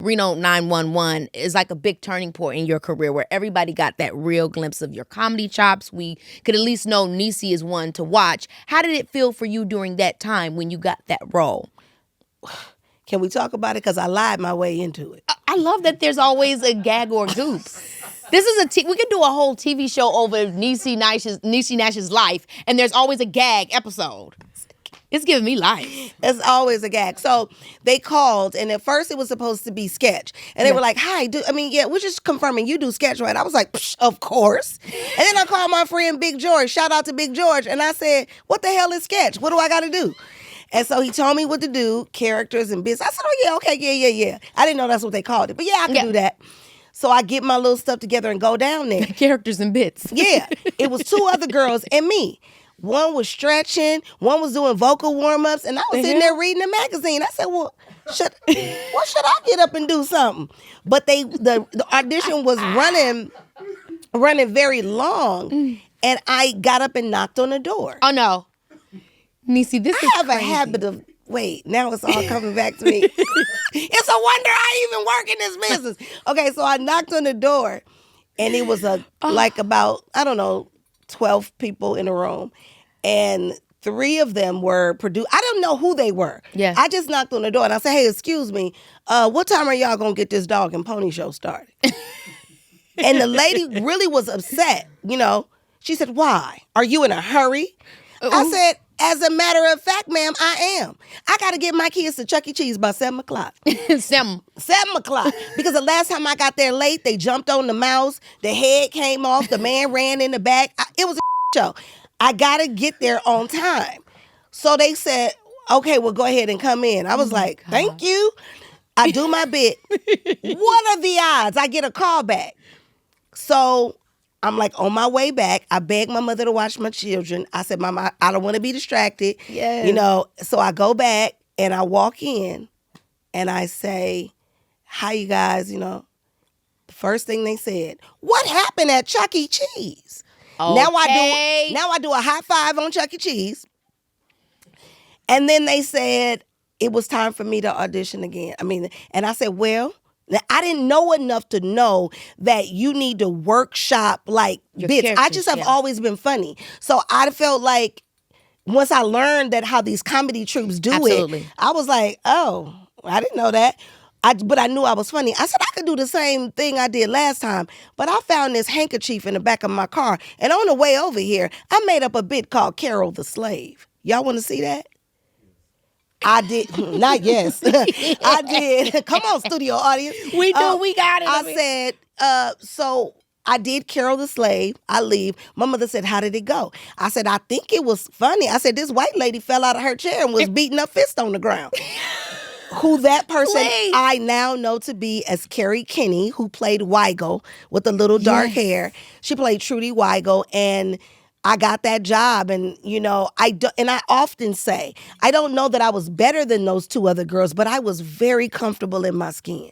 Reno 911 is like a big turning point in your career where everybody got that real glimpse of your comedy chops. We could at least know Niecy is one to watch. How did it feel for you during that time when you got that role? Can we talk about it? Because I lied my way into it. I love that there's always a gag or goof. This is we could do a whole TV show over Niecy Nash's life, and there's always a gag episode. It's giving me life. It's always a gag. So they called, and at first it was supposed to be sketch. And they were like, hi, we're just confirming you do sketch, right? I was like, of course. And then I called my friend Big George. Shout out to Big George. And I said, what the hell is sketch? What do I got to do? And so he told me what to do, characters and bits. I said, oh, yeah, okay, yeah. I didn't know that's what they called it. But yeah, I can do that. So I get my little stuff together and go down there. Characters and bits. Yeah. It was 2 other girls and me. One was stretching, one was doing vocal warm-ups, and I was sitting there reading the magazine. I said, well, should I get up and do something? But the audition was running very long, and I got up and knocked on the door. Oh, no. Niecy, this is I have a habit of, wait, now it's all coming back to me. It's a wonder I even work in this business. Okay, so I knocked on the door, and it was about, 12 people in a room, and 3 of them were produced. I don't know who they were. Yeah. I just knocked on the door and I said, hey, excuse me, what time are y'all gonna get this dog and pony show started? And the lady really was upset, She said, why? Are you in a hurry? I said, as a matter of fact, ma'am, I am. I got to get my kids to Chuck E. Cheese by 7 o'clock. 7 o'clock. Because the last time I got there late, they jumped on the mouse. The head came off. The man ran in the back. It was a show. I got to get there on time. So they said, okay, well, go ahead and come in. I was like, thank you. I do my bit. What are the odds I get a call back? So I'm like on my way back. I begged my mother to watch my children. I said, Mama, I don't want to be distracted. Yes. So I go back and I walk in and I say, hi, you guys, The first thing they said, what happened at Chuck E. Cheese? Okay. Now I do a high five on Chuck E. Cheese. And then they said it was time for me to audition again. And I said, well, I didn't know enough to know that you need to workshop like bits. I just have always been funny. So I felt like once I learned that how these comedy troupes do it, I was like, oh, I didn't know that. But I knew I was funny. I said I could do the same thing I did last time, but I found this handkerchief in the back of my car. And on the way over here, I made up a bit called Carol the Slave. Y'all want to see that? I did. Not yes. I did. Come on, studio audience. We do. We got it. I said, so I did Carol the Slave. I leave. My mother said, how did it go? I said, I think it was funny. I said, this white lady fell out of her chair and was beating her fist on the ground. Who that person I now know to be as Carrie Kinney, who played Weigel with the little dark hair. She played Trudy Weigel, and I got that job. And, I often say, I don't know that I was better than those 2 other girls, but I was very comfortable in my skin.